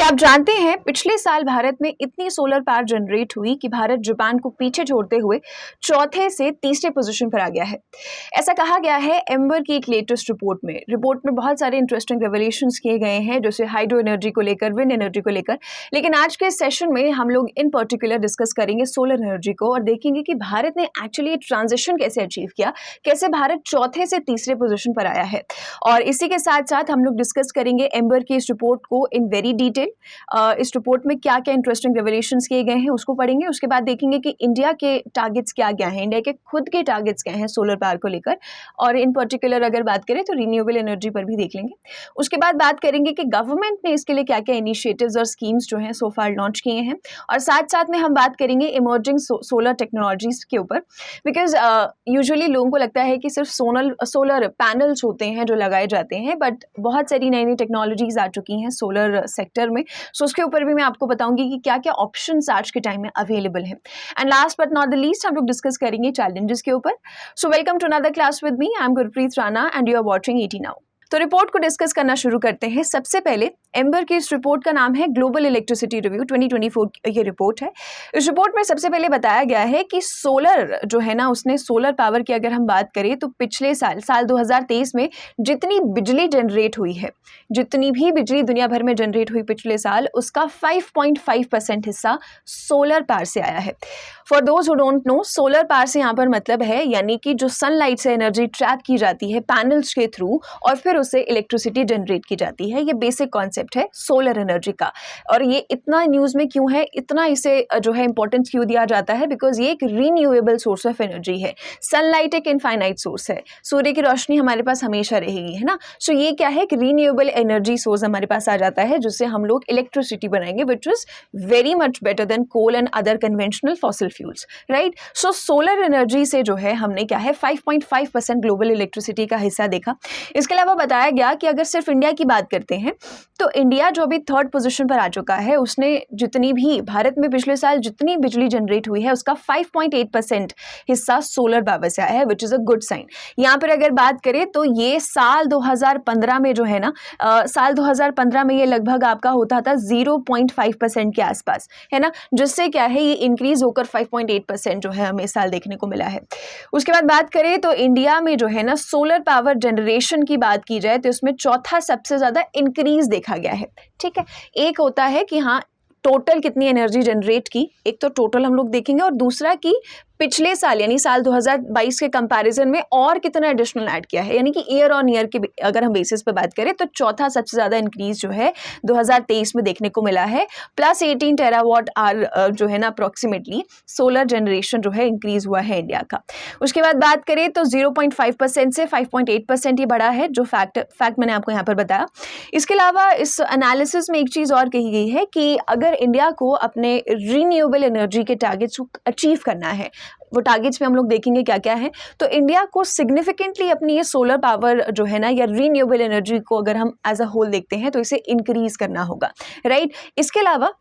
आप जानते हैं पिछले साल भारत में इतनी सोलर पावर जनरेट हुई कि भारत जापान को पीछे छोड़ते हुए चौथे से तीसरे पोजीशन पर आ गया है। ऐसा कहा गया है एम्बर की एक लेटेस्ट रिपोर्ट में बहुत सारे इंटरेस्टिंग रेवलेशंस किए गए हैं, जैसे हाइड्रो एनर्जी को लेकर, विंड एनर्जी को लेकर। लेकिन आज के सेशन में हम लोग इन पर्टिकुलर डिस्कस करेंगे सोलर एनर्जी को और देखेंगे कि भारत ने एक्चुअली ट्रांजिशन कैसे अचीव किया, कैसे भारत चौथे से तीसरे पोजीशन पर आया है। और इसी के साथ साथ हम लोग डिस्कस करेंगे एम्बर की इस रिपोर्ट को इन वेरी डिटेल। इस रिपोर्ट में क्या क्या इंटरेस्टिंग रेवलेशंस किए गए हैं उसको पढ़ेंगे। उसके बाद देखेंगे कि इंडिया के टारगेट्स क्या क्या हैं, इंडिया के खुद के टारगेट्स क्या हैं सोलर पावर को लेकर, और इन पर्टिकुलर अगर बात करें तो रिन्यूएबल एनर्जी पर भी देख लेंगे। उसके बाद बात करेंगे कि गवर्नमेंट ने इसके लिए क्या क्या इनिशिएटिव्स और स्कीम्स जो हैं सो फार लॉन्च किए हैं, और साथ साथ में हम बात करेंगे इमर्जिंग सोलर टेक्नोलॉजीज के ऊपर। बिकॉज यूजुअली लोगों को लगता है कि सिर्फ सोलर पैनल्स होते हैं जो लगाए जाते हैं, बट बहुत सारी नई नई टेक्नोलॉजीज आ चुकी हैं सोलर सेक्टर में। सो उसके ऊपर भी मैं आपको बताऊंगी कि क्या क्या ऑप्शंस आज के टाइम में अवेलेबल हैं। And last but not the least हम लोग डिस्कस करेंगे चैलेंजेस के ऊपर। So welcome to another class with me, I am Gurpreet Rana and you are watching ET now. तो रिपोर्ट को डिस्कस करना शुरू करते हैं। सबसे पहले एम्बर की इस रिपोर्ट का नाम है ग्लोबल इलेक्ट्रिसिटी रिव्यू 2024, ये रिपोर्ट है। इस रिपोर्ट में सबसे पहले बताया गया है कि सोलर जो है ना, उसने सोलर पावर की अगर हम बात करें तो पिछले साल 2023 में जितनी बिजली जनरेट हुई है, जितनी भी बिजली दुनिया भर में जनरेट हुई पिछले साल, उसका 5.5% हिस्सा सोलर पावर से आया है। For those who don't know, solar power से यहाँ पर मतलब है यानी कि जो सनलाइट से एनर्जी ट्रैप की जाती है पैनल्स के थ्रू और फिर उससे इलेक्ट्रिसिटी जनरेट की जाती है। ये बेसिक कॉन्सेप्ट है सोलर एनर्जी का। और ये इतना न्यूज़ में क्यों है, इतना इसे जो है इंपॉर्टेंस क्यों दिया जाता है, बिकॉज ये एक रीन्यूएबल सोर्स ऑफ एनर्जी है। सनलाइट एक इनफाइनाइट सोर्स है, सूर्य की रोशनी हमारे पास हमेशा रहेगी, है ना। सो ये क्या है, एक रीन्यूएबल एनर्जी सोर्स हमारे पास आ जाता है जिससे हम लोग इलेक्ट्रिसिटी बनाएंगे, which is very much better than coal and other conventional fossil fuels, right. So solar energy से जो है हमने क्या है 5.5% ग्लोबल इलेक्ट्रिसिटी का हिस्सा देखा। इसके अलावा बताया गया कि अगर सिर्फ इंडिया की बात करते हैं तो इंडिया जो अभी थर्ड पोजीशन पर आ चुका है, उसने जितनी भी भारत में पिछले साल जितनी बिजली जनरेट हुई है उसका 5.8% हिस्सा सोलर पावर से आया है, which is a good sign. यहाँ पर अगर बात करें तो ये साल 2015 में जो है ना, साल 2015 में ये लगभग आपका होता था 0.5% के आसपास, है ना, जिससे क्या है ये इंक्रीज होकर 5.8% जो है हमें साल देखने को मिला है। उसके बाद बात करें तो इंडिया में जो है ना सोलर पावर जनरेशन की बात की जाए तो इसमें चौथा सबसे ज़्यादा इंक्रीज देखा गया है, ठीक है। एक होता है कि हाँ टोटल कितनी एनर्जी जनरेट की, एक तो टोटल हम लोग देखेंगे, और दूसरा कि पिछले साल यानी साल 2022 के कंपैरिजन में और कितना एडिशनल ऐड किया है, यानी कि ईयर ऑन ईयर के अगर हम बेसिस पे बात करें तो चौथा सबसे ज़्यादा इंक्रीज जो है 2023 में देखने को मिला है। प्लस 18 टेरावाट आवर जो है ना अप्रॉक्सीमेटली सोलर जनरेशन जो है इंक्रीज हुआ है इंडिया का। उसके बाद बात करें तो 0.5% से 5.8% ये बढ़ा है, जो फैक्ट मैंने आपको यहाँ पर बताया। इसके अलावा इस एनालिसिस में एक चीज़ और कही गई है कि अगर इंडिया को अपने रीन्यूएबल एनर्जी के टारगेट्स को अचीव करना है, वो टारगेट्स में हम लोग देखेंगे क्या क्या है, तो इंडिया को सिग्निफिकेंटली अपनी ये सोलर पावर जो है ना या रीन्यूएबल एनर्जी को अगर हम एज अ होल देखते हैं तो इसे इंक्रीज करना होगा, राइट। इसके अलावा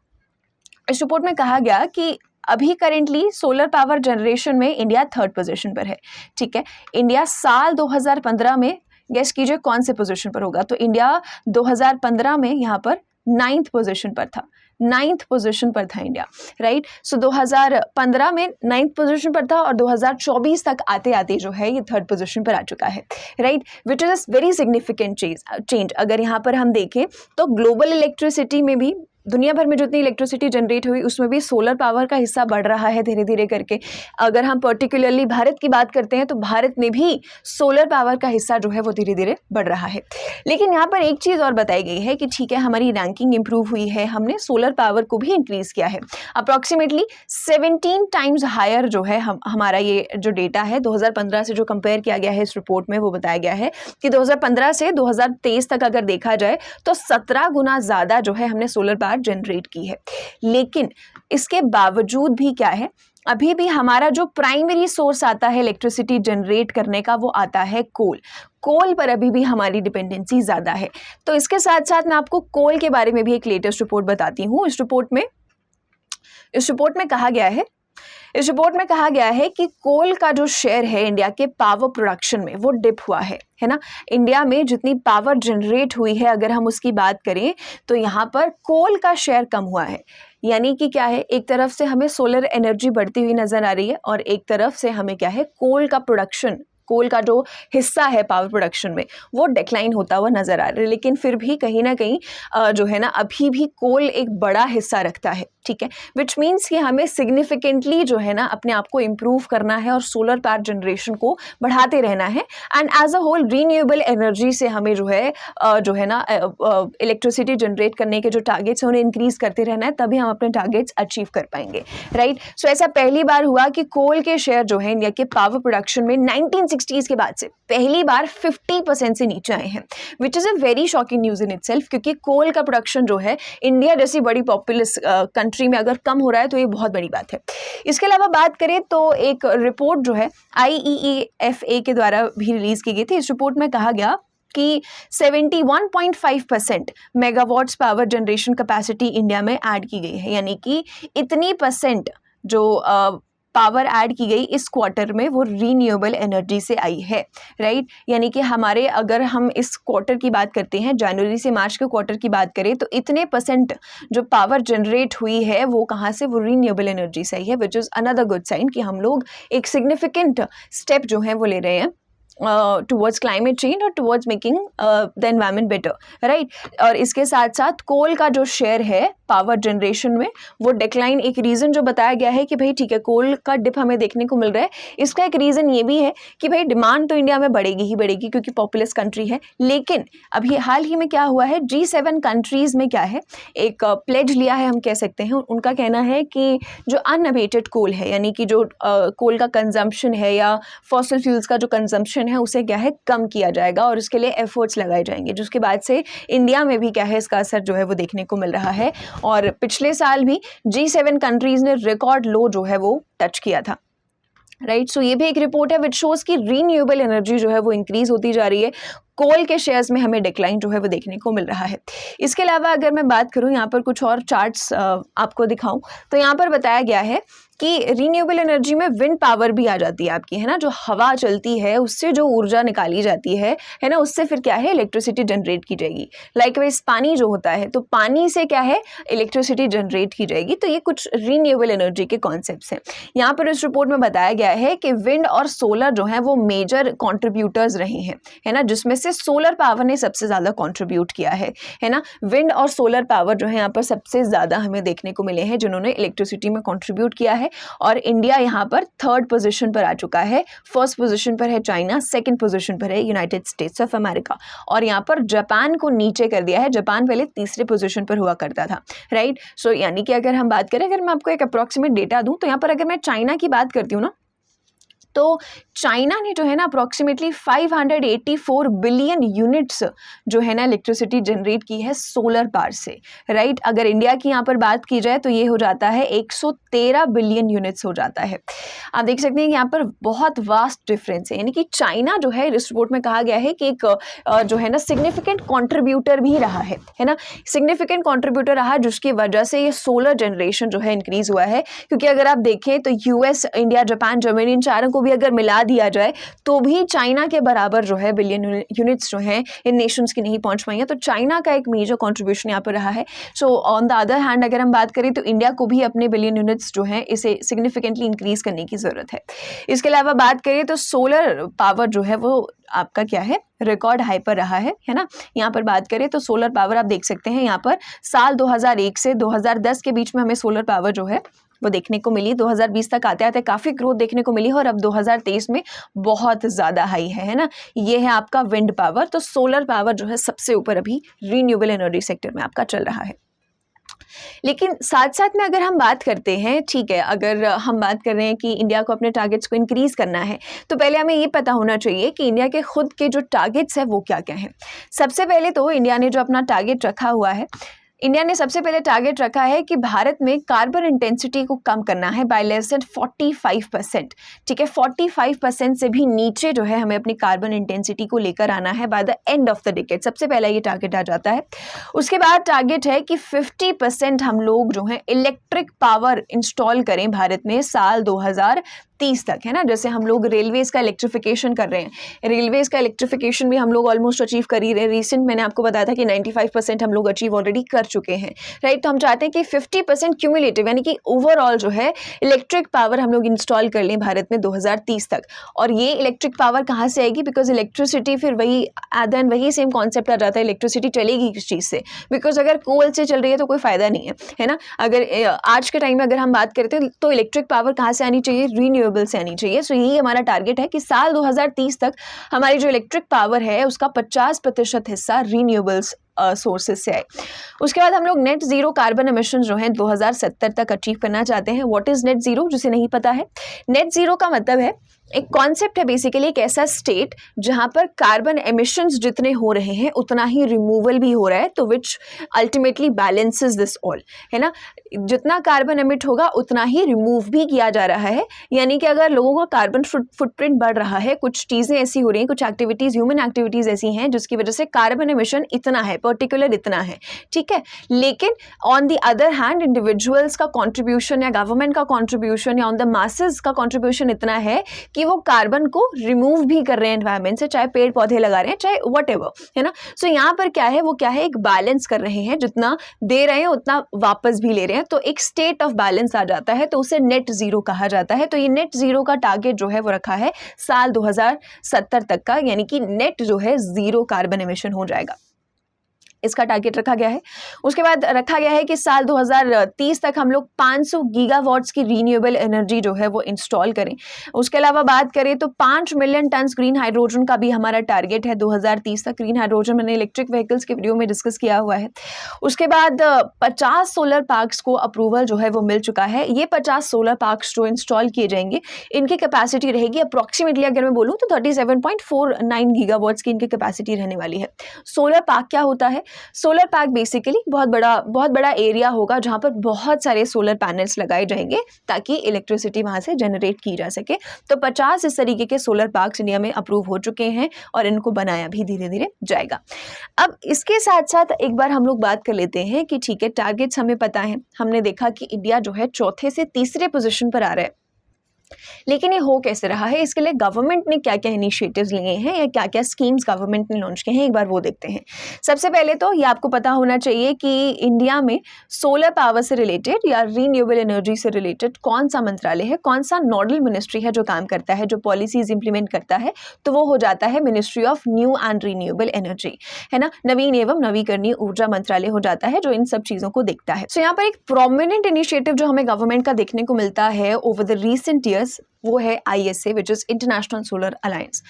इस रिपोर्ट में कहा गया कि अभी करेंटली सोलर पावर जनरेशन में इंडिया थर्ड पोजीशन पर है, ठीक है। इंडिया साल 2015 में गेस कीजिए कौन से पोजीशन पर होगा, तो इंडिया 2015 में यहाँ पर 9th पोजीशन पर था, 9th पोजीशन पर था इंडिया, राइट। सो 2015 में 9th पोजीशन पर था और 2024 तक आते आते जो है ये थर्ड पोजीशन पर आ चुका है, right, which is a very significant change. अगर यहाँ पर हम देखें तो ग्लोबल इलेक्ट्रिसिटी में भी दुनिया भर में जितनी इलेक्ट्रिसिटी जनरेट हुई उसमें भी सोलर पावर का हिस्सा बढ़ रहा है धीरे धीरे करके। अगर हम पर्टिकुलरली भारत की बात करते हैं तो भारत में भी सोलर पावर का हिस्सा जो है वो धीरे धीरे बढ़ रहा है। लेकिन यहाँ पर एक चीज़ और बताई गई है कि ठीक है हमारी रैंकिंग इंप्रूव हुई है, हमने सोलर पावर को भी इंक्रीज़ किया है। अप्रॉक्सीमेटली 17 टाइम्स हायर जो है हमारा ये जो डेटा है 2015 से जो कंपेयर किया गया है इस रिपोर्ट में, वो बताया गया है कि 2015 से 2023 तक अगर देखा जाए तो 17 गुना ज़्यादा जो है हमने सोलर पावर जनरेट की है। लेकिन इसके बावजूद भी क्या है, अभी भी हमारा जो प्राइमरी सोर्स आता है इलेक्ट्रिसिटी जनरेट करने का वो आता है कोल पर अभी भी हमारी डिपेंडेंसी ज़्यादा है। तो इसके साथ साथ मैं आपको कोल के बारे में भी एक लेटेस्ट रिपोर्ट बताती हूँ। इस रिपोर्ट में कहा गया है इस रिपोर्ट में कहा गया है कि कोल का जो शेयर है इंडिया के पावर प्रोडक्शन में वो डिप हुआ है ना। इंडिया में जितनी पावर जनरेट हुई है अगर हम उसकी बात करें तो यहाँ पर कोल का शेयर कम हुआ है। यानी कि क्या है, एक तरफ से हमें सोलर एनर्जी बढ़ती हुई नजर आ रही है और एक तरफ से हमें क्या है, कोल का प्रोडक्शन, कोल का जो हिस्सा है पावर प्रोडक्शन में वो डिक्लाइन होता हुआ नजर आ रहा है। लेकिन फिर भी कहीं ना कहीं जो है ना अभी भी कोल एक बड़ा हिस्सा रखता है, ठीक है, विच मीन्स कि हमें सिग्निफिकेंटली जो है ना अपने आप को इम्प्रूव करना है और सोलर पावर जनरेशन को बढ़ाते रहना है। And as a whole renewable energy से हमें जो है ना इलेक्ट्रिसिटी जनरेट करने के जो टारगेट्स हैं उन्हें इंक्रीज करते रहना है, तभी हम अपने टारगेट्स अचीव कर पाएंगे, राइट। सो ऐसा पहली बार हुआ कि कोल के शेयर जो है इंडिया के पावर प्रोडक्शन में 1960s के बाद से पहली बार 50% से नीचे आए हैं, विच is a very shocking news in itself, क्योंकि कोल का प्रोडक्शन जो है इंडिया जैसी बड़ी पॉपुलस कंट्री में अगर कम हो रहा है तो ये बहुत बड़ी बात है। इसके अलावा बात करें तो एक रिपोर्ट जो है IEEFA के द्वारा भी रिलीज की गई थी। इस रिपोर्ट में कहा गया कि 71.5% megawatts power generation capacity India में ऐड की गई है, यानी कि इतनी परसेंट जो पावर ऐड की गई इस क्वार्टर में वो रीन्यूएबल एनर्जी से आई है, राइट। यानी कि हमारे अगर हम इस क्वार्टर की बात करते हैं, जनवरी से मार्च के क्वार्टर की बात करें, तो इतने परसेंट जो पावर जनरेट हुई है वो कहाँ से, वो रीन्यूएबल एनर्जी से आई है, which is another good sign कि हम लोग एक सिग्निफिकेंट स्टेप जो है वो ले रहे हैं टुवर्ड्स क्लाइमेट चेंज और towards making the environment better, right. और इसके साथ साथ कोल का जो शेयर है पावर जनरेशन में वो डिक्लाइन, एक रीज़न जो बताया गया है कि भाई ठीक है कोल का डिप हमें देखने को मिल रहा है, इसका एक रीज़न ये भी है कि भाई डिमांड तो इंडिया में बढ़ेगी ही बढ़ेगी क्योंकि पॉपुलस कंट्री है। लेकिन अभी हाल ही में क्या हुआ है, G7 कंट्रीज़ में क्या है, एक प्लेज लिया है हम कह सकते हैं। उनका कहना है कि जो अनअबेटेड कोल है, यानी कि जो कोल का कंजम्पशन है या फॉसिल फ्यूल्स का जो कंजम्पशन है उसे क्या है कम किया जाएगा और उसके लिए एफर्ट्स लगाए जाएंगे, जिसके बाद से इंडिया में भी क्या है इसका असर जो है वो देखने को मिल रहा है। और पिछले साल भी G7 कंट्रीज ने रिकॉर्ड लो जो है वो टच किया था, राइट। सो ये भी एक रिपोर्ट है विच शोज कि रीन्यूएबल एनर्जी जो है वो इंक्रीज होती जा रही है, कोल के शेयर्स में हमें डिक्लाइन जो है वो देखने को मिल रहा है। इसके अलावा अगर मैं बात करूं यहाँ पर कुछ और चार्ट्स आपको दिखाऊं तो यहाँ पर बताया गया है कि रीन्यूएबल एनर्जी में विंड पावर भी आ जाती है आपकी, है ना, जो हवा चलती है उससे जो ऊर्जा निकाली जाती है ना, उससे फिर क्या है इलेक्ट्रिसिटी जनरेट की जाएगी। लाइकवाइज पानी जो होता है तो पानी से क्या है इलेक्ट्रिसिटी जनरेट की जाएगी। तो ये कुछ रीन्यूएबल एनर्जी के कॉन्सेप्ट्स हैं। यहाँ पर इस रिपोर्ट में बताया गया है कि विंड और सोलर जो है वो मेजर कॉन्ट्रीब्यूटर्स रहे हैं, है ना, जिसमें से सोलर पावर ने सबसे ज़्यादा कॉन्ट्रीब्यूट किया है ना। विंड और सोलर पावर जो है यहाँ पर सबसे ज़्यादा हमें देखने को मिले हैं जिन्होंने इलेक्ट्रिसिटी में कॉन्ट्रीब्यूट किया है। और इंडिया यहाँ पर 3rd पोजीशन पर आ चुका है। 1st पोजीशन पर है चाइना, 2nd पोजीशन पर है यूनाइटेड स्टेट्स ऑफ अमेरिका और यहाँ पर जापान को नीचे कर दिया है। जापान पहले 3रे पोजीशन पर हुआ करता था, राइट। सो यानी कि अगर हम बात करें, अगर मैं आपको एक अप्रॉक्सीमेट डेटा दूं तो यहाँ पर अगर मैं चाइना की बात करती हूँ ना, तो चाइना ने जो है ना अप्रॉक्सीमेटली 584 बिलियन यूनिट्स जो है ना इलेक्ट्रिसिटी जनरेट की है सोलर पावर से, राइट। अगर इंडिया की यहाँ पर बात की जाए तो ये हो जाता है 113 बिलियन यूनिट्स हो जाता है। आप देख सकते हैं कि यहाँ पर बहुत वास्ट डिफरेंस है, यानी कि चाइना जो है इस रिपोर्ट में कहा गया है कि एक जो है ना सिग्निफिकेंट कॉन्ट्रीब्यूटर भी रहा है ना, सिग्निफिकेंट कॉन्ट्रीब्यूटर रहा जिसकी वजह से ये सोलर जनरेशन जो है इंक्रीज हुआ है। क्योंकि अगर आप देखें तो US, इंडिया, जापान, जर्मनी, इन चारों को भी अगर मिला दिया जाए तो भी चाइना के बराबर जो है बिलियन यूनिट्स जो हैं इन नेशंस की नहीं पहुंच पाई हैं। तो चाइना का एक मेजर कंट्रीब्यूशन यहाँ पर रहा है। So on the other hand अगर हम बात करें तो इंडिया को भी अपने बिलियन यूनिट्स जो हैं इसे सिग्निफिकेंटली इंक्रीज करने की ज़रूरत है। इसके अलावा बात करें तो सोलर पावर जो है वो आपका क्या है रिकॉर्ड हाई पर रहा है ना। यहाँ पर बात करें तो सोलर पावर आप देख सकते हैं यहाँ पर साल 2001 से 2010 के बीच में हमें सोलर पावर जो है वो देखने को मिली। 2020 तक आते आते काफ़ी ग्रोथ देखने को मिली और अब 2023 में बहुत ज़्यादा हाई है ना। ये है आपका विंड पावर। तो सोलर पावर जो है सबसे ऊपर अभी रीन्यूएबल एनर्जी सेक्टर में आपका चल रहा है। लेकिन साथ साथ में अगर हम बात करते हैं, ठीक है, अगर हम बात कर रहे हैं कि इंडिया को अपने टारगेट्स को इंक्रीज करना है तो पहले हमें ये पता होना चाहिए कि इंडिया के खुद के जो टारगेट्स हैं वो क्या क्या हैं। सबसे पहले तो इंडिया ने जो अपना टारगेट रखा हुआ है इंडिया ने सबसे पहले टारगेट रखा है कि भारत में कार्बन इंटेंसिटी को कम करना है बाय लेस देन 45%। ठीक है, 45% से भी नीचे जो है हमें अपनी कार्बन इंटेंसिटी को लेकर आना है by the end of the decade. सबसे पहला ये टारगेट आ जाता है। उसके बाद टारगेट है कि 50% हम लोग जो है इलेक्ट्रिक पावर इंस्टॉल करें भारत में साल 2030 तक, है ना। जैसे हम लोग रेलवेज का इलेक्ट्रिफिकेशन कर रहे हैं, रेलवेज का इलेक्ट्रिफिकेशन भी हम लोग ऑलमोस्ट अचीव कर ही रहे हैं। रिसेंट मैंने आपको बताया था कि 95% हम लोग अचीव ऑलरेडी कर चुके हैं, राइट। तो हम चाहते हैं कि 50% क्यूमुलेटिव यानी कि ओवरऑल जो है इलेक्ट्रिक पावर हम लोग इंस्टॉल कर लें भारत में 2030 तक। और ये इलेक्ट्रिक पावर कहाँ से आएगी? बिकॉज इलेक्ट्रिसिटी फिर वही सेम कॉन्सेप्ट आ जाता है, इलेक्ट्रिसिटी चलेगी किस चीज़ से? बिकॉज अगर कोल से चल रही है तो कोई फायदा नहीं है ना। अगर आज के टाइम में अगर हम बात करते हैं तो इलेक्ट्रिक पावर कहाँ से आनी चाहिए? रीन्यूएबल से आनी चाहिए। सो यही हमारा टारगेट है कि साल 2030 तक हमारी जो इलेक्ट्रिक पावर है उसका 50% हिस्सा रीन्यूएबल्स सोर्सेज से आए। उसके बाद हम लोग नेट जीरो कार्बन एमिशन जो है 2070 तक अचीव करना चाहते हैं। What is net zero? जिसे नहीं पता है, नेट जीरो का मतलब है एक कॉन्सेप्ट है बेसिकली एक ऐसा स्टेट जहां पर कार्बन एमिशंस जितने हो रहे हैं उतना ही रिमूवल भी हो रहा है, तो which ultimately balances this all, है ना। जितना कार्बन एमिट होगा उतना ही रिमूव भी किया जा रहा है। यानी कि अगर लोगों का कार्बन फुटप्रिंट बढ़ रहा है, कुछ चीज़ें ऐसी हो रही हैं, कुछ एक्टिविटीज़, ह्यूमन एक्टिविटीज़ ऐसी हैं जिसकी वजह से कार्बन एमिशन इतना है, पर्टिकुलर इतना है, ठीक है। लेकिन on the other hand individuals का कॉन्ट्रीब्यूशन या गवर्नमेंट का कॉन्ट्रीब्यूशन या ऑन द मासेस का कॉन्ट्रीब्यूशन इतना है कि वो कार्बन को रिमूव भी कर रहे हैं एनवायरमेंट से, चाहे पेड़ पौधे लगा रहे हैं, चाहे व्हाटएवर, है ना। सो यहाँ पर क्या है, वो क्या है, एक बैलेंस कर रहे हैं, जितना दे रहे हैं उतना वापस भी ले रहे हैं, तो एक स्टेट ऑफ बैलेंस आ जाता है, तो उसे नेट जीरो कहा जाता है। तो ये नेट जीरो का टारगेट जो है वो रखा है साल 2070 तक का, यानी कि नेट जो है जीरो कार्बन एमिशन हो जाएगा, इसका टारगेट रखा गया है। उसके बाद रखा गया है कि साल 2030 तक हम लोग 500 गीगावाट्स की रीन्यूएबल एनर्जी जो है वो इंस्टॉल करें। उसके अलावा बात करें तो 5 मिलियन टन ग्रीन हाइड्रोजन का भी हमारा टारगेट है 2030 तक। ग्रीन हाइड्रोजन मैंने इलेक्ट्रिक व्हीकल्स के वीडियो में डिस्कस किया हुआ है। उसके बाद 50 सोलर पार्क्स को अप्रूवल जो है वो मिल चुका है। ये 50 सोलर पार्क्स जो इंस्टॉल किए जाएंगे इनकी कैपेसिटी रहेगी अप्रॉक्सीमेटली, अगर मैं बोलूँ तो 37.49 गीगावाट्स की इनकी कैपेसिटी रहने वाली है। सोलर पार्क क्या होता है? सोलर पैक बेसिकली बहुत बड़ा एरिया होगा जहां पर बहुत सारे सोलर पैनल्स लगाए जाएंगे ताकि इलेक्ट्रिसिटी वहां से जनरेट की जा सके। तो 50 इस तरीके के सोलर पार्क्स इंडिया में अप्रूव हो चुके हैं और इनको बनाया भी धीरे धीरे जाएगा। अब इसके साथ साथ एक बार हम लोग बात कर लेते हैं कि ठीक है, टारगेट्स हमें पता है, हमने देखा कि इंडिया जो है चौथे से तीसरे पोजीशन पर आ रहा है, लेकिन ये हो कैसे रहा है? इसके लिए गवर्नमेंट ने क्या क्या इनिशिएटिव्स लिए हैं या क्या क्या स्कीम्स गवर्नमेंट ने लॉन्च किए हैं, एक बार वो देखते हैं। सबसे पहले तो ये आपको पता होना चाहिए कि इंडिया में सोलर पावर से रिलेटेड या रीन्यूएबल एनर्जी से रिलेटेड कौन सा मंत्रालय है, कौन सा नोडल मिनिस्ट्री है जो काम करता है, जो पॉलिसीज इंप्लीमेंट करता है, तो वो हो जाता है ministry of new and renewable energy, है ना। नवीन एवं नवीकरणीय ऊर्जा मंत्रालय हो जाता है जो इन सब चीजों को देखता है। सो यहाँ पर एक प्रोमिनेंट इनिशिएटिव जो हमें गवर्नमेंट का देखने को मिलता है ओवर द रीसेंट ईयर्स, वो है ISA, which is international solar alliance.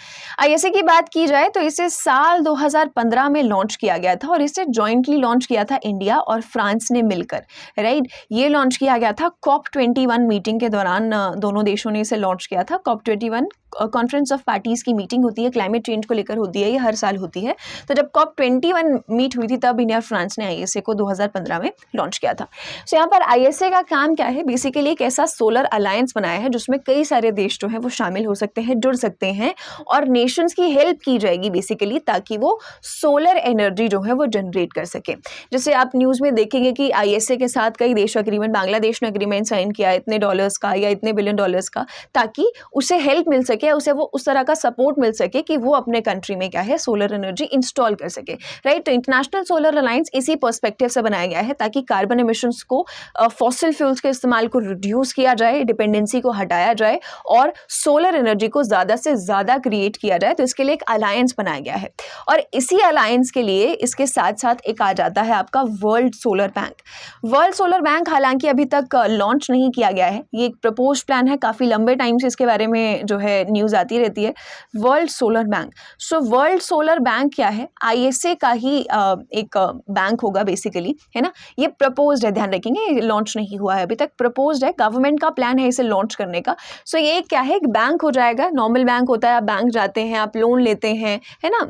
ISA की बात की जाए तो इसे साल 2015 में लॉन्च किया गया था और इसे जॉइंटली लॉन्च किया था इंडिया और फ्रांस ने मिलकर, राइट। ये लॉन्च किया गया था COP21 मीटिंग के दौरान, दोनों देशों ने इसे लॉन्च किया था। COP21 कॉन्फ्रेंस ऑफ पार्टीज की मीटिंग होती है, क्लाइमेट चेंज को लेकर होती है, ये हर साल होती है। तो जब COP21 मीट हुई थी तब इंडिया और फ्रांस ने ISA को 2015 में लॉन्च किया था। सो यहाँ पर ISA का काम क्या है? बेसिकली एक ऐसा सोलर अलायंस बनाया है जिसमें कई सारे देश जो हैं वो शामिल हो सकते हैं, जुड़ सकते हैं और नेशंस की हेल्प की जाएगी बेसिकली, ताकि वो सोलर एनर्जी जो है वो जनरेट कर सके। जैसे आप न्यूज़ में देखेंगे कि ISA के साथ कई देश अग्रीमेंट, बांग्लादेश ने अग्रीमेंट साइन किया इतने डॉलर्स का या इतने बिलियन डॉलर्स का, ताकि उसे हेल्प मिल सके, उसे वो उस तरह का सपोर्ट मिल सके कि वो अपने कंट्री में क्या है सोलर एनर्जी इंस्टॉल कर सके, राइट। तो इंटरनेशनल सोलर अलायंस इसी पर्सपेक्टिव से बनाया गया है ताकि कार्बन एमिशंस को, फॉसिल फ्यूल्स के इस्तेमाल को रिड्यूस किया जाए, डिपेंडेंसी को हटाया जाए और सोलर एनर्जी को ज़्यादा से ज़्यादा क्रिएट किया जाए। तो इसके लिए एक अलायंस बनाया गया है और इसी अलायंस के लिए इसके साथ साथ एक आ जाता है आपका world solar bank. World solar bank हालांकि अभी तक लॉन्च नहीं किया गया है, ये एक प्रपोज प्लान है, काफ़ी लंबे टाइम से इसके बारे में जो है न्यूज़ आती रहती है। World solar bank, so world solar bank क्या है? ISA का ही एक बैंक होगा बेसिकली, है ना। ये प्रपोज्ड है, ध्यान रखेंगे, लॉन्च नहीं हुआ है अभी तक, प्रपोज्ड है, गवर्नमेंट का प्लान है इसे लॉन्च करने का। सो ये क्या है, एक बैंक हो जाएगा, नॉर्मल बैंक होता है, आप बैंक जाते हैं, आप लोन लेते हैं, है ना,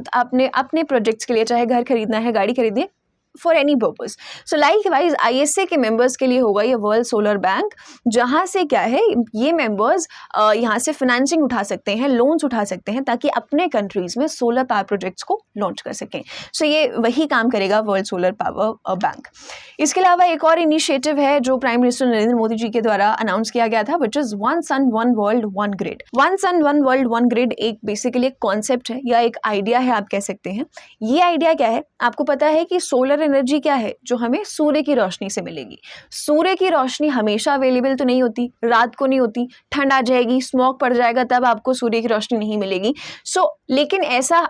अपने प्रोजेक्ट्स के लिए, चाहे घर खरीदना है, गाड़ी खरीदनी है, for any purpose. So like wise ISA के मेंबर्स के लिए होगा ये वर्ल्ड सोलर बैंक, जहाँ से क्या है ये मेंबर्स यहाँ से फाइनेंसिंग उठा सकते हैं, लोन्स उठा सकते हैं, ताकि अपने कंट्रीज में सोलर पावर प्रोजेक्ट्स को लॉन्च कर सकें। सो ये वही काम करेगा वर्ल्ड सोलर पावर बैंक। इसके अलावा एक और इनिशिएटिव है जो प्राइम मिनिस्टर नरेंद्र मोदी जी के द्वारा अनाउंस किया गया था, which is one sun one world one grid. One sun one world one grid एक बेसिकली एक कॉन्सेप्ट है या एक आइडिया है, आप कह सकते हैं। ये आइडिया क्या है, आपको पता है कि सोलर एनर्जी क्या है, जो हमें सूर्य की रोशनी से मिलेगी। सूर्य की रोशनी हमेशा अवेलेबल तो नहीं होती, रात को नहीं होती, ठंड आ जाएगी, स्मॉग पड़ जाएगा, तब आपको सूर्य की रोशनी नहीं मिलेगी। लेकिन ऐसा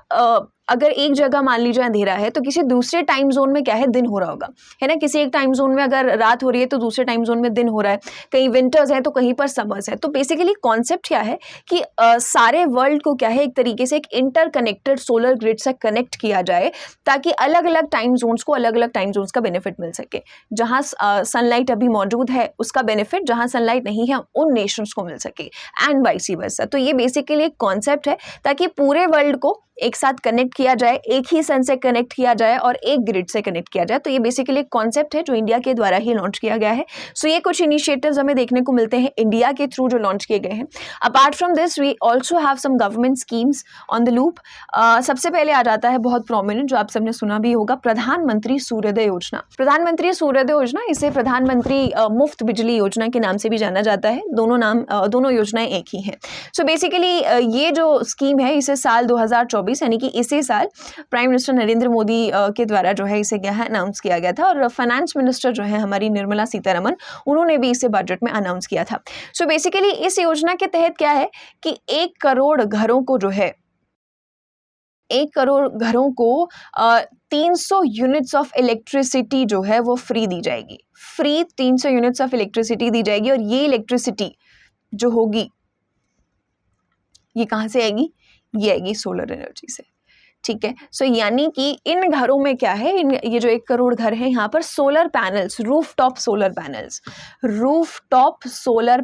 अगर एक जगह मान लीजिए अंधेरा है तो किसी दूसरे टाइम जोन में क्या है, दिन हो रहा होगा, है ना। किसी एक टाइम जोन में अगर रात हो रही है तो दूसरे टाइम जोन में दिन हो रहा है, कहीं विंटर्स है तो कहीं पर समर्स है। तो बेसिकली कॉन्सेप्ट क्या है कि सारे वर्ल्ड को क्या है एक तरीके से एक इंटरकनेक्टेड सोलर ग्रिड से कनेक्ट किया जाए, ताकि अलग अलग टाइम जोन्स को अलग अलग टाइम जोन्स का बेनिफिट मिल सके। जहाँ सनलाइट अभी मौजूद है उसका बेनिफिट जहाँ सनलाइट नहीं है उन नेशंस को मिल सके, एंड वाइस वर्सा। तो ये बेसिकली एक कॉन्सेप्ट है ताकि पूरे वर्ल्ड को एक साथ कनेक्ट किया जाए, एक ही सन से कनेक्ट किया जाए और एक ग्रिड से कनेक्ट किया जाए। तो ये बेसिकली एक कॉन्सेप्ट है जो इंडिया के द्वारा ही लॉन्च किया गया है। सो ये कुछ इनिशिएटिव्स हमें देखने को मिलते हैं इंडिया के थ्रू जो लॉन्च किए गए हैं। Apart from this we also have some government schemes on the loop. सबसे पहले आ जाता है बहुत प्रोमिनेंट, जो आप सबने सुना भी होगा, प्रधानमंत्री सूर्योदय योजना। प्रधानमंत्री सूर्योदय योजना, इसे प्रधानमंत्री मुफ्त बिजली योजना के नाम से भी जाना जाता है। दोनों योजनाएं एक ही हैं। सो बेसिकली ये जो स्कीम है इसे साल 2024 यानी कि इसी साल प्राइम मिनिस्टर नरेंद्र मोदी के द्वारा जो है इसे क्या है अनाउंस किया गया था, और फाइनेंस मिनिस्टर जो है हमारी निर्मला सीतारमण, उन्होंने भी इसे बजट में अनाउंस किया था। सो बेसिकली इस योजना के तहत क्या है कि 1 करोड़ घरों को जो है 1 करोड़ घरों को 300 यूनिट्स ऑफ इलेक्ट्रिसिटी जो है वो फ्री दी जाएगी। फ्री 300 यूनिट्स ऑफ इलेक्ट्रिसिटी दी जाएगी, और ये इलेक्ट्रिसिटी जो होगी ये कहाँ से आएगी, ये आएगी सोलर एनर्जी से। ठीक है। सो यानी कि इन घरों में क्या है, ये जो 1 करोड़ घर है यहाँ पर solar panels, rooftop solar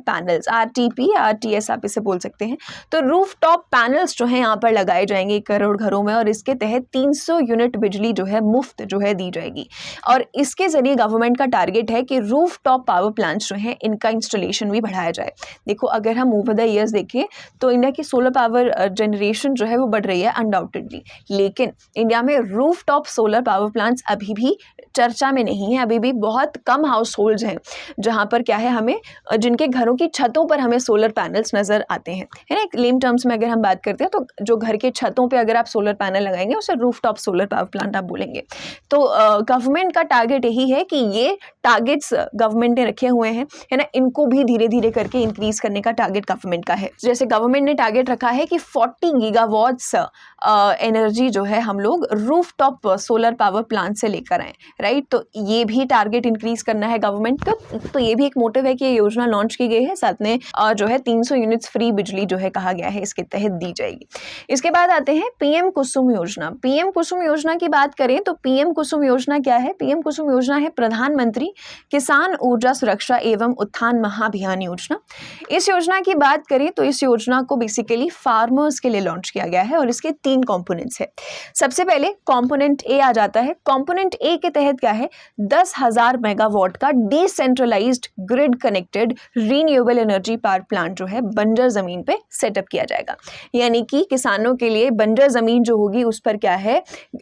panels, RTP RTS आप इसे बोल सकते हैं। तो रूफटॉप पैनल्स जो है यहाँ पर लगाए जाएंगे 1 करोड़ घरों में, और इसके तहत 300 यूनिट बिजली जो है मुफ्त जो है दी जाएगी। और इसके जरिए गवर्नमेंट का टारगेट है कि रूफटॉप पावर प्लांट्स जो है इनका इंस्टॉलेशन भी बढ़ाया जाए। देखो अगर हम ओवर द ईयर्स देखें तो इंडिया की सोलर पावर जनरेशन जो है वो बढ़ रही है अनडाउटेडली, लेकिन इंडिया में रूफटॉप सोलर पावर प्लांट्स अभी भी चर्चा में नहीं है। अभी भी बहुत कम हाउस होल्ड्स हैं जहां पर क्या है हमें, जिनके घरों की छतों पर हमें सोलर पैनल्स नजर आते हैं, है ना। लेम टर्म्स में अगर हम बात करते हैं तो जो घर के छतों पे अगर आप सोलर पैनल लगाएंगे उसे रूफटॉप सोलर पावर प्लांट आप बोलेंगे। तो गवर्नमेंट का टारगेट यही है कि ये टारगेट्स गवर्नमेंट ने रखे हुए हैं, है ना, इनको भी धीरे धीरे करके इंक्रीज करने का टारगेट गवर्नमेंट का है। जैसे गवर्नमेंट ने टारगेट रखा है कि 40 गीगावाट्स एनर्जी जो है हम लोग रूफटॉप सोलर पावर प्लांट से लेकर आए, राइट। तो ये भी टारगेट इंक्रीज करना है गवर्नमेंट का। तो ये भी एक मोटिव है कि ये योजना लॉन्च की गई है। साथ में जो है 300 यूनिट्स फ्री बिजली जो है कहा गया है इसके तहत दी जाएगी। इसके बाद आते हैं PM कुसुम योजना। PM कुसुम योजना की बात करें तो PM कुसुम योजना क्या है? PM कुसुम योजना है प्रधानमंत्री किसान ऊर्जा सुरक्षा एवं उत्थान महाअभियान योजना। इस योजना की बात करें तो इस योजना को बेसिकली फार्मर्स के लिए लॉन्च किया गया है, और इसके 3 कंपोनेंट्स है। सबसे पहले कंपोनेंट ए आ जाता है। कंपोनेंट ए के तहत क्या है, 10,000 मेगावाट का decentralised grid connected renewable energy power plant जो है बंजर जमीन पे सेटअप किया जाएगा। यानी कि किसानों के लिए बंजर जमीन जो होगी उस पर क्या है,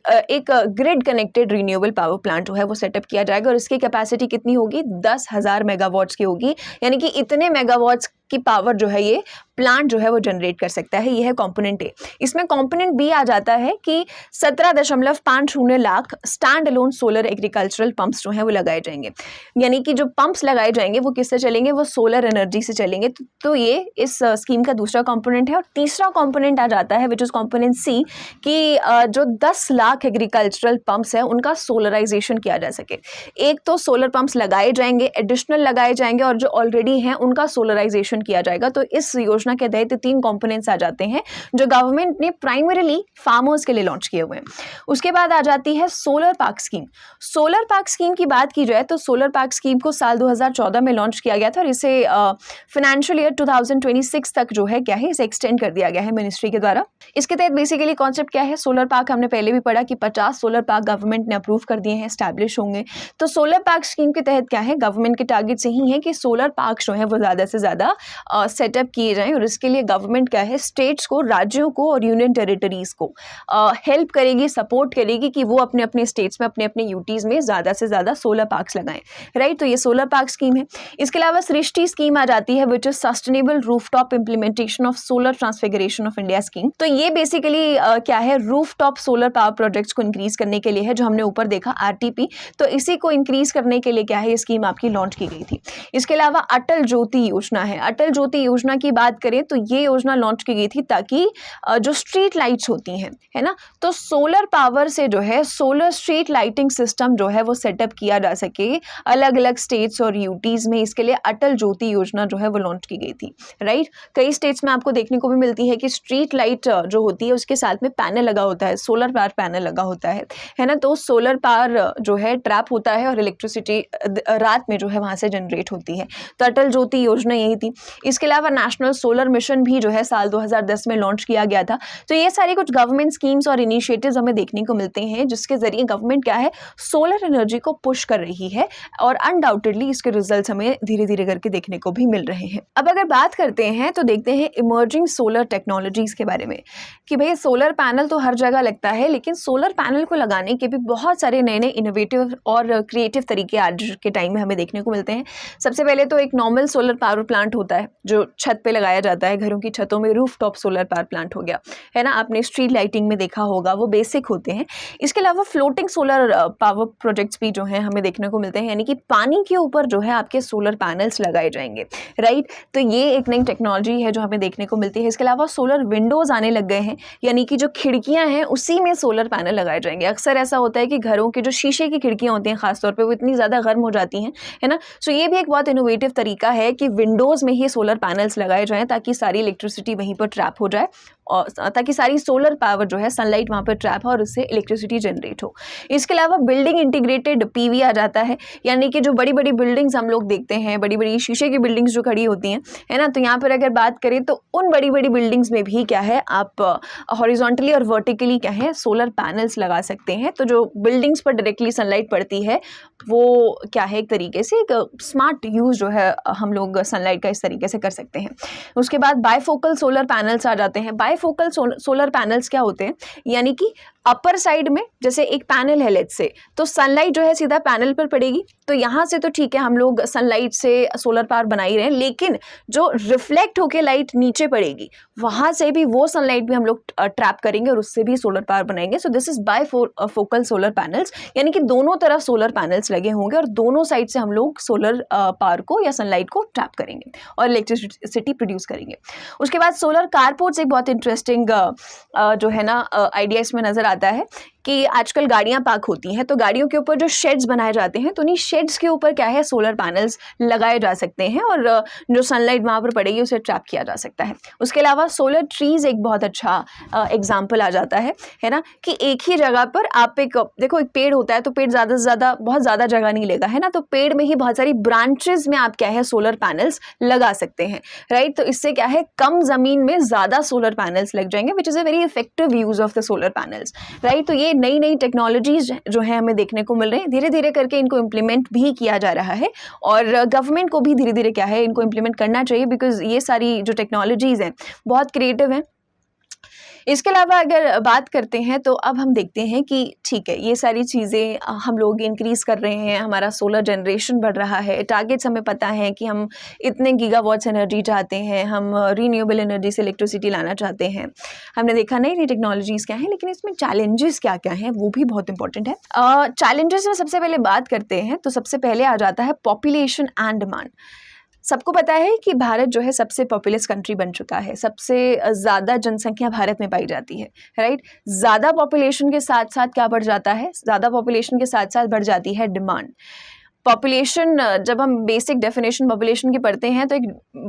एक grid connected renewable power plant जो है वो सेटअप किया जाएगा, और इसकी कैपेसिटी कितनी होगी, 10,000 मेगावाट्स की होगी। यानी कि इतने मेगावाट्स की पावर जो है ये प्लांट जो है वो जनरेट कर सकता है। ये है कंपोनेंट ए। इसमें कंपोनेंट बी आ जाता है कि 17.50 lakh stand alone solar agricultural pumps जो हैं वो लगाए जाएंगे। यानी कि जो पंप्स लगाए जाएंगे वो किससे चलेंगे, वो सोलर एनर्जी से चलेंगे। तो ये इस स्कीम का दूसरा कंपोनेंट है। और तीसरा कंपोनेंट आ जाता है विच इज कंपोनेंट सी, कि जो 10 लाख एग्रीकल्चरल पंप्स है उनका सोलराइजेशन किया जा सके। एक तो सोलर पंप्स लगाए जाएंगे, एडिशनल लगाए जाएंगे, और जो ऑलरेडी हैं उनका सोलराइजेशन किया जाएगा। तो इस योजना के तहत 3 कंपोनेंट्स आ जाते हैं जो गवर्नमेंट ने प्राइमरीली फार्मर्स के लिए लॉन्च किए हुए हैं। उसके बाद आ जाती है solar park scheme. Solar park scheme की बात की जाए तो सोलर पार्क स्कीम को साल 2014 में लॉन्च किया गया था और इसे फाइनेंशियल ईयर 2026 तक जो है क्या है इसे एक्सटेंड कर दिया गया है मिनिस्ट्री के द्वारा। इसके तहत बेसिकली कॉन्सेप्ट क्या है, सोलर पार्क हमने पहले भी पढ़ा कि 50 सोलर पार्क गवर्नमेंट ने अप्रूव कर दिए हैं, एस्टैब्लिश होंगे। तो सोलर पार्क स्कीम के तहत क्या है, गवर्नमेंट के टारगेट यही है कि सोलर पार्क जो है वो ज़्यादा से ज़्यादा सेटअप किए जाएं और इसके लिए गवर्नमेंट क्या है स्टेट्स को, राज्यों को और यूनियन टेरिटरीज को हेल्प करेगी, सपोर्ट करेगी कि वो अपने अपने स्टेट्स में, अपने अपने यूटीज़ में ज़्यादा से ज़्यादा सोलर पार्क्स लगाएं, राइट। तो ये सोलर पार्क स्कीम है। इसके अलावा सृष्टि स्कीम आ जाती है which is sustainable rooftop implementation of solar transfiguration of India scheme. तो ये बेसिकली क्या है, रूफटॉप सोलर पावर प्रोजेक्ट्स को इंक्रीज करने के लिए है, जो हमने ऊपर देखा आरटीपी। तो इसी को इंक्रीज करने के लिए क्या है ये स्कीम आपकी लॉन्च की गई थी। इसके अलावा अटल ज्योति योजना है। अटल ज्योति योजना की बात करें तो ये योजना लॉन्च की गई थी ताकि जो स्ट्रीट लाइट्स होती हैं, है ना, तो सोलर पावर से जो है सोलर स्ट्रीट लाइटिंग सिस्टम जो है वो सेटअप किया जा सके अलग अलग स्टेट्स और यूटीज में। इसके लिए अटल ज्योति योजना जो है वो लॉन्च की गई थी, राइट। कई स्टेट्स में आपको देखने को भी मिलती है कि स्ट्रीट लाइट जो होती है उसके साथ में पैनल लगा होता है, सोलर पावर पैनल लगा होता है ना। तो सोलर पावर जो है ट्रैप होता है और इलेक्ट्रिसिटी रात में जो है वहां से जनरेट होती है। तो अटल ज्योति योजना यही थी। इसके अलावा नेशनल सोलर मिशन भी जो है साल 2010 में लॉन्च किया गया था। तो ये सारी कुछ गवर्नमेंट स्कीम्स और इनिशिएटिव्स हमें देखने को मिलते हैं जिसके जरिए गवर्नमेंट क्या है सोलर एनर्जी को पुश कर रही है और अनडाउटेडली इसके रिजल्ट्स हमें धीरे धीरे करके देखने को भी मिल रहे हैं। अब अगर बात करते हैं तो देखते हैं इमर्जिंग सोलर टेक्नोलॉजीज के बारे में कि भाई सोलर पैनल तो हर जगह लगता है, लेकिन सोलर पैनल को लगाने के भी बहुत सारे नए नए इनोवेटिव और क्रिएटिव तरीके आज के टाइम में हमें देखने को मिलते हैं। सबसे पहले तो एक नॉर्मल सोलर पावर प्लांट होता है जो छत पे लगाया जाता है, घरों की छतों में रूफटॉप सोलर पावर प्लांट हो गया, है ना, आपने स्ट्रीट लाइटिंग में देखा होगा, वो बेसिक होते हैं। इसके अलावा फ्लोटिंग सोलर पावर प्रोजेक्ट्स भी जो हैं हमें देखने को मिलते हैं, यानी कि पानी के ऊपर जो है आपके सोलर पैनल्स लगाए जाएंगे, राइट। तो ये एक नई टेक्नोलॉजी है जो हमें देखने को मिलती है। इसके अलावा सोलर विंडोज आने लग गए हैं, यानी कि जो खिड़कियां हैं उसी में सोलर पैनल लगाए जाएंगे। अक्सर ऐसा होता है कि घरों के जो शीशे की खिड़कियां होती हैं खासतौर पे वो इतनी ज़्यादा गर्म हो जाती हैं, है ना। सो ये भी एक बहुत इनोवेटिव तरीका है कि विंडोज़ में ही सोलर पैनल्स लगाए जाएं ताकि सारी इलेक्ट्रिसिटी वहीं पर ट्रैप हो जाए और ताकि सारी सोलर पावर जो है सनलाइट वहाँ पर ट्रैप हो और उससे इलेक्ट्रिसिटी जनरेट हो। इसके अलावा बिल्डिंग इंटीग्रेटेड पीवी आ जाता है, यानी कि जो बड़ी बड़ी बिल्डिंग्स हम लोग देखते हैं, बड़ी बड़ी शीशे की बिल्डिंग्स जो खड़ी होती हैं, है ना, तो यहाँ पर अगर बात करें तो उन बड़ी बड़ी बिल्डिंग्स में भी क्या है आप हॉरिजॉन्टली और वर्टिकली क्या है सोलर पैनल्स लगा सकते हैं। तो जो बिल्डिंग्स पर डायरेक्टली सनलाइट पड़ती है वो क्या है एक तरीके से एक स्मार्ट यूज जो है हम लोग सनलाइट का इस तरीके से कर सकते हैं। उसके बाद बायफोकल सोलर पैनल्स आ जाते हैं। बायफोकल सोलर पैनल्स क्या होते हैं, यानी कि अपर साइड में जैसे एक पैनल है लेट्स से, तो सनलाइट जो है सीधा पैनल पर पड़ेगी, तो यहाँ से तो ठीक है हम लोग सनलाइट से सोलर पावर बना ही रहे हैं, लेकिन जो रिफ्लेक्ट होके लाइट नीचे पड़ेगी वहाँ से भी वो सनलाइट भी हम लोग ट्रैप करेंगे और उससे भी सोलर पावर बनाएंगे। So this is bifocal solar panels, यानी कि दोनों तरफ सोलर पैनल्स लगे होंगे और दोनों साइड से हम लोग सोलर पावर को या सनलाइट को ट्रैप करेंगे और इलेक्ट्रिसिटी प्रोड्यूस करेंगे। उसके बाद सोलर कारपोर्ट्स एक बहुत इंटरेस्टिंग जो है ना आइडिया इसमें नजर आता है कि आजकल गाड़ियां पार्क होती हैं तो गाड़ियों के ऊपर जो शेड्स बनाए जाते हैं तो उन्हीं शेड्स के ऊपर क्या है सोलर पैनल्स लगाए जा सकते हैं और जो सनलाइट वहाँ पर पड़ेगी उसे ट्रैप किया जा सकता है। उसके अलावा सोलर ट्रीज एक बहुत अच्छा एग्जाम्पल आ जाता है ना, कि एक ही जगह पर आप एक देखो एक पेड़ होता है तो पेड़ ज़्यादा से ज़्यादा बहुत ज़्यादा जगह नहीं लेगा, है ना, तो पेड़ में ही बहुत सारी ब्रांचेज में आप क्या है सोलर पैनल्स लगा सकते हैं, राइट। तो इससे क्या है कम ज़मीन में ज़्यादा सोलर पैनल्स लग जाएंगे विच is a very effective use of the solar panels, right. तो ये नई नई टेक्नोलॉजीज जो है हमें देखने को मिल रहे हैं, धीरे धीरे करके इनको इम्प्लीमेंट भी किया जा रहा है और गवर्नमेंट को भी धीरे धीरे क्या है इनको इम्प्लीमेंट करना चाहिए बिकॉज ये सारी जो टेक्नोलॉजीज हैं बहुत क्रिएटिव हैं। इसके अलावा अगर बात करते हैं तो अब हम देखते हैं कि ठीक है ये सारी चीज़ें हम लोग इंक्रीज़ कर रहे हैं, हमारा सोलर जनरेशन बढ़ रहा है, टारगेट्स हमें पता है कि हम इतने गीगावाट्स एनर्जी चाहते हैं, हम रीन्यूएबल एनर्जी से इलेक्ट्रिसिटी लाना चाहते हैं, हमने देखा नई नई टेक्नोलॉजीज़ क्या हैं, लेकिन इसमें चैलेंजेस क्या क्या हैं वो भी बहुत इंपॉर्टेंट है। चैलेंजेस में सबसे पहले बात करते हैं तो सबसे पहले आ जाता है पॉपुलेशन एंड डिमांड। सबको पता है कि भारत जो है सबसे पॉपुलस कंट्री बन चुका है, सबसे ज़्यादा जनसंख्या भारत में पाई जाती है, राइट। ज़्यादा पॉपुलेशन के साथ साथ क्या बढ़ जाता है, ज़्यादा पॉपुलेशन के साथ साथ बढ़ जाती है डिमांड। पॉपुलेशन, जब हम बेसिक डेफिनेशन पॉपुलेशन की पढ़ते हैं तो एक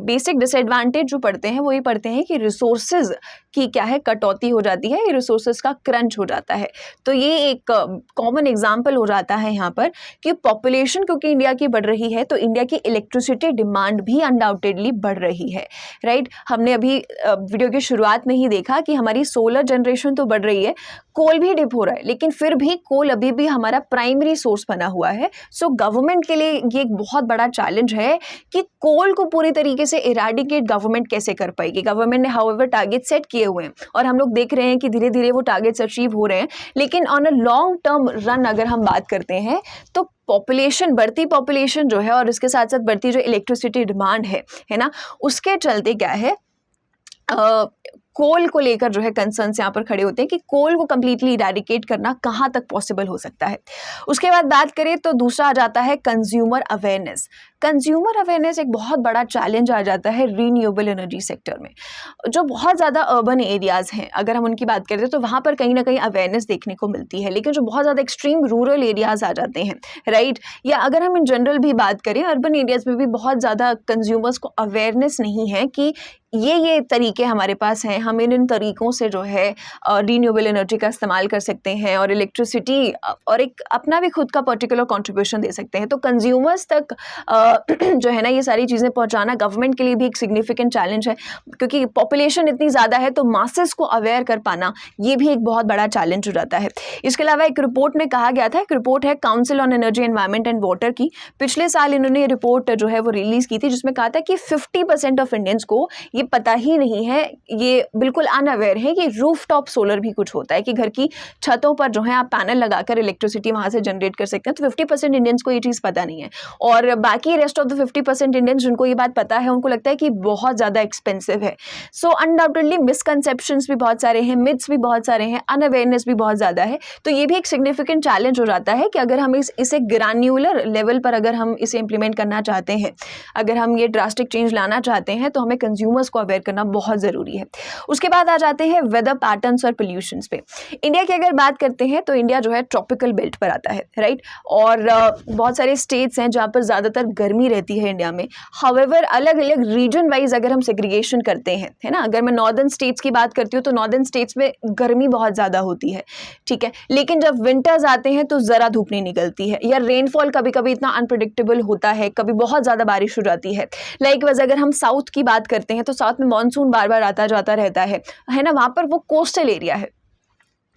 बेसिक डिसएडवांटेज जो पढ़ते हैं वो ये पढ़ते हैं कि रिसोर्सेज की क्या है, कटौती हो जाती है, ये रिसोर्सेज का क्रंच हो जाता है। तो ये एक कॉमन एग्जांपल हो जाता है यहाँ पर कि पॉपुलेशन क्योंकि इंडिया की बढ़ रही है तो इंडिया की इलेक्ट्रिसिटी डिमांड भी अनडाउटेडली बढ़ रही है, राइट। हमने अभी वीडियो की शुरुआत में ही देखा कि हमारी सोलर जनरेशन तो बढ़ रही है, कोल भी डिप हो रहा है, लेकिन फिर भी कोल अभी भी हमारा प्राइमरी सोर्स बना हुआ है। सो गवर्नमेंट के लिए ये एक बहुत बड़ा चैलेंज है कि कोल को पूरी तरीके से इराडिकेट गवर्नमेंट कैसे कर पाएगी। गवर्नमेंट ने हाउएवर टारगेट सेट किए हुए हैं और हम लोग देख रहे हैं कि धीरे धीरे वो टारगेट्स अचीव हो रहे हैं, लेकिन on a long term run अगर हम बात करते हैं तो पॉपुलेशन, बढ़ती पॉपुलेशन जो है और इसके साथ साथ बढ़ती जो इलेक्ट्रिसिटी डिमांड है ना, उसके चलते क्या है, कोल को लेकर जो है कंसर्न्स यहाँ पर खड़े होते हैं कि कोल को कंप्लीटली इरेडिकेट करना कहाँ तक पॉसिबल हो सकता है। उसके बाद बात करें तो दूसरा आ जाता है कंज्यूमर अवेयरनेस। कंज्यूमर अवेयरनेस एक बहुत बड़ा चैलेंज आ जाता है रीन्यूएबल एनर्जी सेक्टर में। जो बहुत ज़्यादा अर्बन एरियाज़ हैं अगर हम उनकी बात करें तो वहाँ पर कहीं ना कहीं अवेयरनेस देखने को मिलती है, लेकिन जो बहुत ज़्यादा एक्सट्रीम रूरल एरियाज़ आ जाते हैं, राइट, या अगर हम इन जनरल भी बात करें अर्बन एरियाज़ में भी बहुत ज़्यादा कंज्यूमर्स को अवेयरनेस नहीं है कि ये तरीके हमारे पास हैं, हम इन तरीक़ों से जो है रीन्यूएबल एनर्जी का इस्तेमाल कर सकते हैं और इलेक्ट्रिसिटी और एक अपना भी खुद का पर्टिकुलर कंट्रीब्यूशन दे सकते हैं। तो कंज्यूमर्स तक जो है ना ये सारी चीज़ें पहुंचाना गवर्नमेंट के लिए भी एक सिग्निफिकेंट चैलेंज है, क्योंकि पॉपुलेशन इतनी ज़्यादा है तो मासेस को अवेयर कर पाना ये भी एक बहुत बड़ा चैलेंज हो जाता है। इसके अलावा एक रिपोर्ट में कहा गया था, एक रिपोर्ट है council on energy environment and water की, पिछले साल इन्होंने ये रिपोर्ट जो है वो रिलीज़ की थी, जिसमें कहा था कि 50% ऑफ इंडियंस को ये पता ही नहीं है, ये बिल्कुल अनअवेयर है कि रूफटॉप सोलर भी कुछ होता है, कि घर की छतों पर जो है आप पैनल लगाकर इलेक्ट्रिसिटी वहाँ से जनरेट कर सकते हैं। तो 50% इंडियंस को ये चीज़ पता नहीं है और बाकी रेस्ट ऑफ द 50% इंडियंस जिनको ये बात पता है उनको लगता है कि बहुत ज़्यादा एक्सपेंसिव है। सो अनडाउटेडली मिसकंसेप्शंस भी बहुत सारे हैं, मिथ्स भी बहुत सारे हैं, अनअवेयरनेस भी बहुत ज़्यादा है। तो ये भी एक सिग्निफिकेंट चैलेंज हो जाता है कि अगर हम इसे ग्रान्युलर लेवल पर अगर हम इसे इंप्लीमेंट करना चाहते हैं, अगर हम ये ड्रास्टिक चेंज लाना चाहते हैं तो हमें कंज्यूमर्स को अवेयर करना बहुत ज़रूरी है। उसके बाद आ जाते हैं वेदर पैटर्न्स और पोल्यूशंस पे। इंडिया की अगर बात करते हैं तो इंडिया जो है ट्रॉपिकल बेल्ट पर आता है, राइट, और बहुत सारे स्टेट्स हैं जहाँ पर ज़्यादातर गर्मी रहती है इंडिया में। हाउएवर अलग अलग रीजन वाइज अगर हम सेग्रीगेशन करते हैं, है ना, अगर मैं नॉर्दर्न स्टेट्स की बात करती हूँ तो नॉर्दर्न स्टेट्स में गर्मी बहुत ज़्यादा होती है, ठीक है, लेकिन जब विंटर्स आते हैं तो ज़रा धूप नहीं निकलती है, या रेनफॉल कभी कभी इतना अनप्रेडिक्टेबल होता है, कभी बहुत ज़्यादा बारिश हो जाती है। लाइकवाइज अगर हम साउथ की बात करते हैं तो साउथ में मानसून बार बार आता जाता रहता है ना, वहाँ पर वो कोस्टल एरिया है,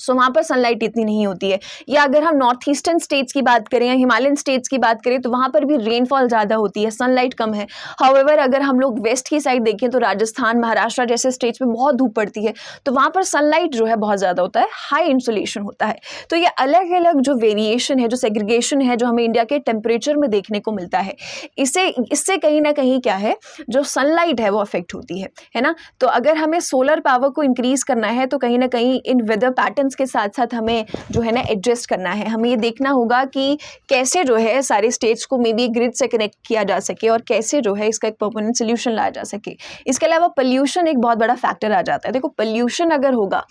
सो वहाँ पर सनलाइट इतनी नहीं होती है। या अगर हम नॉर्थ ईस्टर्न स्टेट्स की बात करें या हिमालयन स्टेट्स की बात करें तो वहाँ पर भी रेनफॉल ज़्यादा होती है, सनलाइट कम है। हाउएवर अगर हम लोग वेस्ट की साइड देखें तो राजस्थान, महाराष्ट्र जैसे स्टेट्स में बहुत धूप पड़ती है, तो वहाँ पर सनलाइट जो है बहुत ज़्यादा होता है, हाई इंसुलेशन होता है। तो ये अलग अलग जो वेरिएशन है, जो सेग्रीगेशन है, जो हमें इंडिया के टेम्परेचर में देखने को मिलता है, इससे कहीं ना कहीं क्या है, जो सनलाइट है वो अफेक्ट होती है ना। तो अगर हमें सोलर पावर को इंक्रीज करना है तो कहीं ना कहीं इन वेदर पैटर्न के साथ साथ हमें जो है ना एडजस्ट करना है। हमें ये देखना होगा कि कैसे जो है सारे स्टेट्स को मे बी ग्रिड से कनेक्ट किया जा सके और कैसे जो है इसका एक परमानेंट सोल्यूशन लाया जा सके। इसके अलावा पोल्यूशन एक बहुत बड़ा फैक्टर आ जाता है। देखो पोल्यूशन अगर होगा,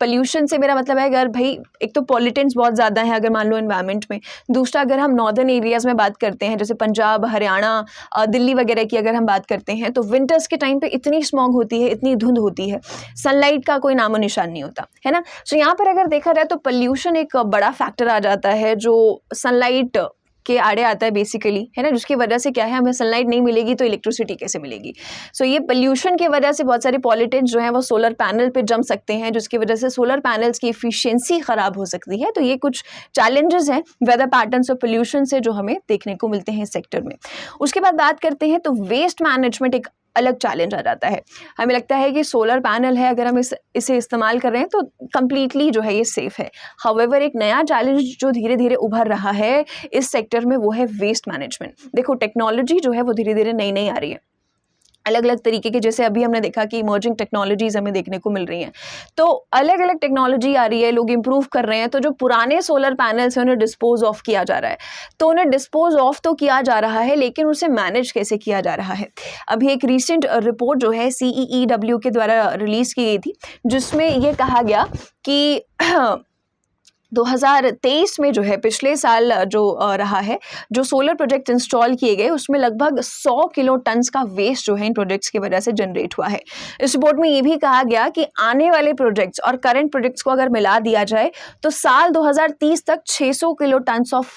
पोल्यूशन से मेरा मतलब है अगर भाई एक तो पॉल्यूटेंट्स बहुत ज़्यादा हैं अगर मान लो एनवायरनमेंट में, दूसरा अगर हम नॉर्दर्न एरियाज़ में बात करते हैं जैसे पंजाब, हरियाणा, दिल्ली वगैरह की अगर हम बात करते हैं तो विंटर्स के टाइम पे इतनी स्मॉग होती है, इतनी धुंध होती है, सनलाइट का कोई नामो निशान नहीं होता, है ना। सो यहाँ पर अगर देखा जाए तो पोल्यूशन एक बड़ा फैक्टर आ जाता है जो सनलाइट के आड़े आता है बेसिकली, है ना, जिसकी वजह से क्या है, हमें सनलाइट नहीं मिलेगी तो इलेक्ट्रिसिटी कैसे मिलेगी। सो ये पोल्यूशन की वजह से बहुत सारे पॉल्यूटेंट्स जो हैं वो सोलर पैनल पे जम सकते हैं, जिसकी वजह से सोलर पैनल्स की एफिशिएंसी ख़राब हो सकती है। तो ये कुछ चैलेंजेस हैं वेदर पैटर्न्स और पोल्यूशन से जो हमें देखने को मिलते हैं इस सेक्टर में। उसके बाद बात करते हैं तो वेस्ट मैनेजमेंट एक अलग चैलेंज आ जाता है। हमें लगता है कि सोलर पैनल है, अगर हम इसे इस्तेमाल कर रहे हैं तो कंप्लीटली जो है ये सेफ है। हाउएवर एक नया चैलेंज जो धीरे धीरे उभर रहा है इस सेक्टर में वो है वेस्ट मैनेजमेंट। देखो टेक्नोलॉजी जो है वो धीरे धीरे नई नई आ रही है, अलग अलग तरीके के, जैसे अभी हमने देखा कि इमर्जिंग टेक्नोलॉजीज हमें देखने को मिल रही हैं, तो अलग अलग टेक्नोलॉजी आ रही है, लोग इंप्रूव कर रहे हैं। तो जो पुराने सोलर पैनल्स हैं उन्हें डिस्पोज ऑफ किया जा रहा है, तो उन्हें डिस्पोज ऑफ तो किया जा रहा है लेकिन उसे मैनेज कैसे किया जा रहा है। अभी एक रिसेंट रिपोर्ट जो है CEEW के द्वारा रिलीज की गई थी जिसमें ये कहा गया कि 2023 में जो है पिछले साल जो रहा है, जो सोलर प्रोजेक्ट इंस्टॉल किए गए उसमें लगभग 100 किलो टन्स का वेस्ट जो है इन प्रोजेक्ट्स की वजह से जनरेट हुआ है। इस रिपोर्ट में ये भी कहा गया कि आने वाले प्रोजेक्ट्स और करंट प्रोजेक्ट्स को अगर मिला दिया जाए तो साल 2030 तक 600 किलो टन्स ऑफ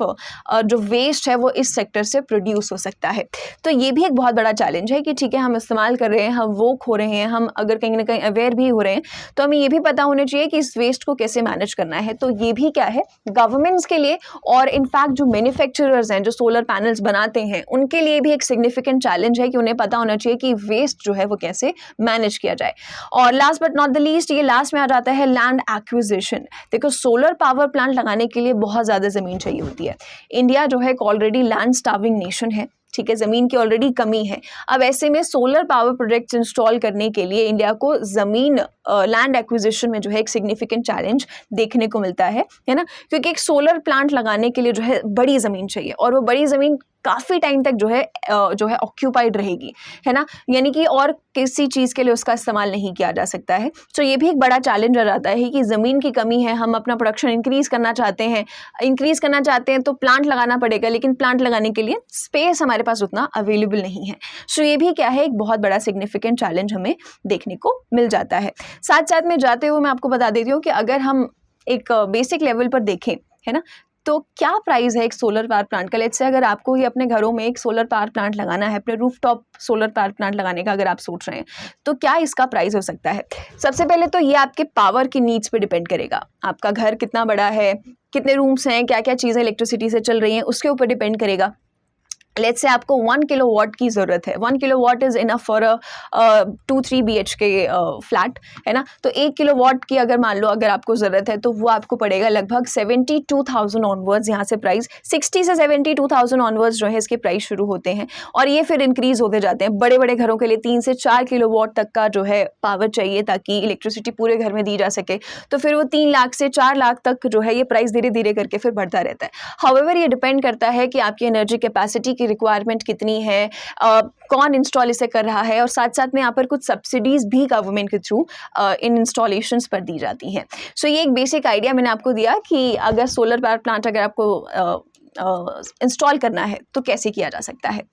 जो वेस्ट है वो इस सेक्टर से प्रोड्यूस हो सकता है। तो ये भी एक बहुत बड़ा चैलेंज है कि ठीक है, हम इस्तेमाल कर रहे हैं, हम वो खो रहे हैं, हम अगर कहीं ना कहीं अवेयर भी हो रहे हैं तो हमें ये भी पता होना चाहिए कि इस वेस्ट को कैसे मैनेज करना है। तो ये भी क्या है गवर्नमेंट्स के लिए और इनफैक्ट जो मैन्युफैक्चरर्स हैं जो सोलर पैनल्स बनाते हैं उनके लिए भी एक सिग्निफिकेंट चैलेंज है कि उन्हें पता होना चाहिए कि वेस्ट जो है वो कैसे मैनेज किया जाए। और last but not the least, ये लास्ट में आ जाता है लैंड एक्विजिशन। देखो, सोलर पावर प्लांट लगाने के लिए बहुत ज़्यादा ज़मीन चाहिए होती है। इंडिया जो है एक ऑलरेडी लैंड स्टार्विंग नेशन है, ठीक है, ज़मीन की ऑलरेडी कमी है। अब ऐसे में सोलर पावर प्रोजेक्ट्स इंस्टॉल करने के लिए इंडिया को ज़मीन लैंड एक्विजिशन में जो है एक सिग्निफिकेंट चैलेंज देखने को मिलता है ना, क्योंकि एक सोलर प्लांट लगाने के लिए जो है बड़ी ज़मीन चाहिए और वो बड़ी ज़मीन काफ़ी टाइम तक जो है ऑक्यूपाइड रहेगी, है ना, यानी कि और किसी चीज़ के लिए उसका इस्तेमाल नहीं किया जा सकता है। तो ये भी एक बड़ा चैलेंज आ जाता है कि ज़मीन की कमी है, हम अपना प्रोडक्शन इंक्रीज़ करना चाहते हैं तो प्लांट लगाना पड़ेगा, लेकिन प्लांट लगाने के लिए स्पेस हमारे पास उतना अवेलेबल नहीं है। सो ये भी क्या है, एक बहुत बड़ा सिग्निफिकेंट चैलेंज हमें देखने को मिल जाता है। साथ साथ में जाते हुए मैं आपको बता देती हूँ कि अगर हम एक बेसिक लेवल पर देखें, है ना, तो क्या प्राइस है एक सोलर पावर प्लांट का। लेट्स से अगर आपको ही अपने घरों में एक सोलर पावर प्लांट लगाना है, अपने रूफटॉप सोलर पावर प्लांट लगाने का अगर आप सोच रहे हैं, तो क्या इसका प्राइस हो सकता है। सबसे पहले तो ये आपके पावर की नीड्स पे डिपेंड करेगा। आपका घर कितना बड़ा है, कितने रूम्स हैं, क्या क्या चीज़ें इलेक्ट्रिसिटी से चल रही हैं, उसके ऊपर डिपेंड करेगा। लेट्स से आपको 1 किलोवाट की ज़रूरत है, 1 kilowatt is enough for 2-3 BHK flat, है ना। तो 1 किलोवाट की अगर मान लो अगर आपको ज़रूरत है तो वो आपको पड़ेगा लगभग 72,000 ऑनवर्ड्स। यहाँ से प्राइस 60 से 72,000 ऑनवर्ड्स जो है इसके प्राइस शुरू होते हैं और ये फिर इंक्रीज़ होते जाते हैं। बड़े बड़े घरों के लिए 3 से 4 किलोवाट तक का जो है पावर चाहिए ताकि इलेक्ट्रिसिटी पूरे घर में दी जा सके, तो फिर वो 3 लाख से 4 लाख तक जो है ये प्राइस धीरे धीरे करके फिर बढ़ता रहता है। हाउएवर ये डिपेंड करता है कि आपकी एनर्जी कैपेसिटी की रिक्वायरमेंट कितनी है, कौन इंस्टॉल इसे कर रहा है, और साथ साथ में यहाँ पर कुछ सब्सिडीज भी गवर्नमेंट के थ्रू इन इंस्टॉलेशंस पर दी जाती हैं। सो ये एक बेसिक आइडिया मैंने आपको दिया कि अगर सोलर पावर प्लांट अगर आपको इंस्टॉल करना है तो कैसे किया जा सकता है।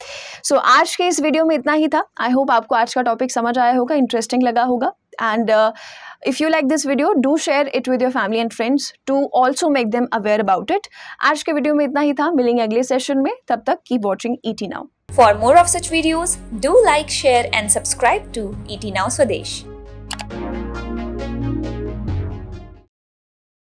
सो आज के इस वीडियो में इतना ही था। आई होप आपको आज का टॉपिक समझ आया होगा, इंटरेस्टिंग लगा होगा। And if you like this video, do share it with your family and friends to also make them aware about it. आज के वीडियो में इतना ही था, मिलेंगे अगले सेशन में, तब तक keep watching ET Now. For more of such videos, do like, share and subscribe to ET Now Swadesh.